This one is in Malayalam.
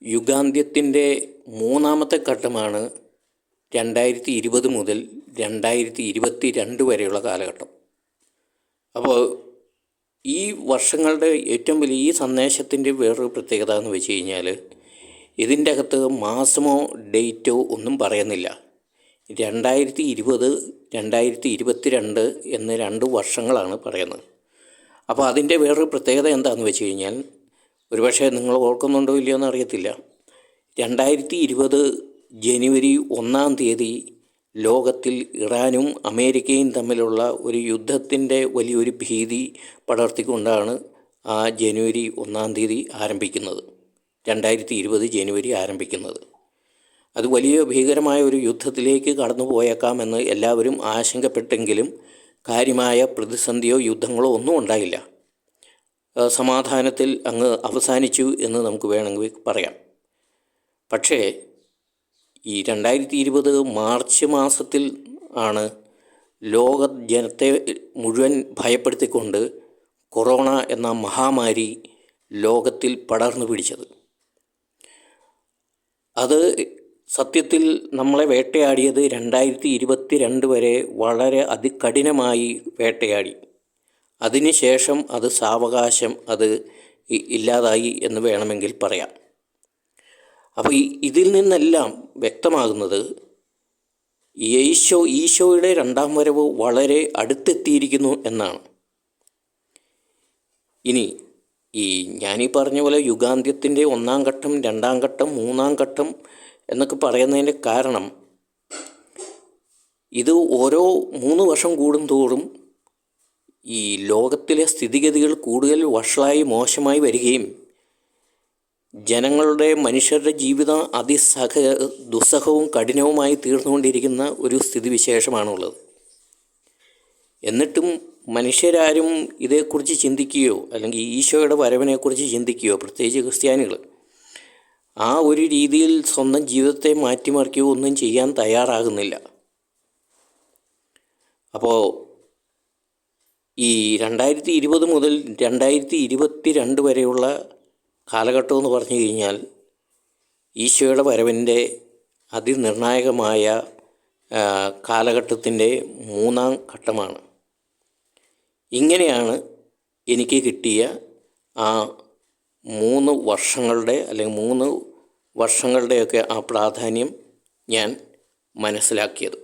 യുഗാന്ത്യത്തിൻ്റെ മൂന്നാമത്തെ ഘട്ടമാണ് 2020 മുതൽ 2022 വരെയുള്ള കാലഘട്ടം. അപ്പോൾ ഈ വർഷങ്ങളുടെ ഏറ്റവും വലിയ ഈ സന്ദേശത്തിൻ്റെ വേറൊരു പ്രത്യേകത എന്ന് വെച്ച് കഴിഞ്ഞാൽ, ഇതിൻ്റെ അകത്ത് മാസമോ ഡേറ്റോ ഒന്നും പറയുന്നില്ല. 2020, 2022 എന്ന 2 വർഷങ്ങളാണ് പറയുന്നത്. അപ്പോൾ അതിൻ്റെ വേറൊരു പ്രത്യേകത എന്താണെന്ന് വെച്ച് കഴിഞ്ഞാൽ, ഒരുപക്ഷെ നിങ്ങൾ ഓർക്കുന്നുണ്ടോ ഇല്ലയോ എന്ന് അറിയത്തില്ല, 2020 ജനുവരി 1-ാം തീയതി ലോകത്തിൽ ഇറാനും അമേരിക്കയും തമ്മിലുള്ള ഒരു യുദ്ധത്തിൻ്റെ വലിയൊരു ഭീതി പടർത്തിക്കൊണ്ടാണ് ആ ജനുവരി 1-ാം തീയതി ആരംഭിക്കുന്നത്. 2020 ജനുവരി ആരംഭിക്കുന്നത്. അത് വലിയ ഭീകരമായ ഒരു യുദ്ധത്തിലേക്ക് കടന്നു പോയേക്കാമെന്ന് എല്ലാവരും ആശങ്കപ്പെട്ടെങ്കിലും കാര്യമായ പ്രതിസന്ധിയോ യുദ്ധങ്ങളോ ഒന്നും ഉണ്ടായില്ല. സമാധാനത്തിൽ അങ്ങ് അവസാനിച്ചു എന്ന് നമുക്ക് വേണമെങ്കിൽ പറയാം. പക്ഷേ ഈ 2020 മാർച്ച് മാസത്തിൽ ആണ് ലോക ജനത്തെ മുഴുവൻ ഭയപ്പെടുത്തിക്കൊണ്ട് കൊറോണ എന്ന മഹാമാരി ലോകത്തിൽ പടർന്നു പിടിച്ചത്. അത് സത്യത്തിൽ നമ്മളെ വേട്ടയാടിയത് 2022 വരെ വളരെ അതികഠിനമായി വേട്ടയാടി. അതിനുശേഷം അത് സാവകാശം അത് ഇല്ലാതായി എന്ന് വേണമെങ്കിൽ പറയാം. അപ്പോൾ ഇതിൽ നിന്നെല്ലാം വ്യക്തമാകുന്നത് ഈശോയുടെ 2-ാം വരവ് വളരെ അടുത്തെത്തിയിരിക്കുന്നു എന്നാണ്. ഇനി ഞാനീ പറഞ്ഞ പോലെ യുഗാന്ത്യത്തിൻ്റെ 1-ാം ഘട്ടം, 2-ാം ഘട്ടം, 3-ാം ഘട്ടം എന്നൊക്കെ പറയുന്നതിൻ്റെ കാരണം, ഇത് ഓരോ 3 വർഷം കൂടുന്തോറും ഈ ലോകത്തിലെ സ്ഥിതിഗതികൾ കൂടുതൽ വഷളായി മോശമായി വരികയും മനുഷ്യരുടെ ജീവിതം ദുസ്സഹവും കഠിനവുമായി തീർന്നുകൊണ്ടിരിക്കുന്ന ഒരു സ്ഥിതിവിശേഷമാണുള്ളത്. എന്നിട്ടും മനുഷ്യരാരും ഇതേക്കുറിച്ച് ചിന്തിക്കുകയോ അല്ലെങ്കിൽ ഈശോയുടെ വരവിനെക്കുറിച്ച് ചിന്തിക്കുകയോ, പ്രത്യേകിച്ച് ക്രിസ്ത്യാനികൾ, ആ ഒരു രീതിയിൽ സ്വന്തം ജീവിതത്തെ മാറ്റിമറിക്കുകയോ ഒന്നും ചെയ്യാൻ തയ്യാറാകുന്നില്ല. അപ്പോൾ ഈ 2020 മുതൽ 2022 വരെയുള്ള കാലഘട്ടം എന്ന് പറഞ്ഞു കഴിഞ്ഞാൽ ഈശോയുടെ വരവിൻ്റെ അതിനിർണായകമായ കാലഘട്ടത്തിൻ്റെ 3-ാം ഘട്ടമാണ്. ഇങ്ങനെയാണ് എനിക്ക് കിട്ടിയ ആ 3 വർഷങ്ങളുടെ അല്ലെങ്കിൽ 3 വർഷങ്ങളുടെയൊക്കെ ആ പ്രാധാന്യം ഞാൻ മനസ്സിലാക്കിയത്.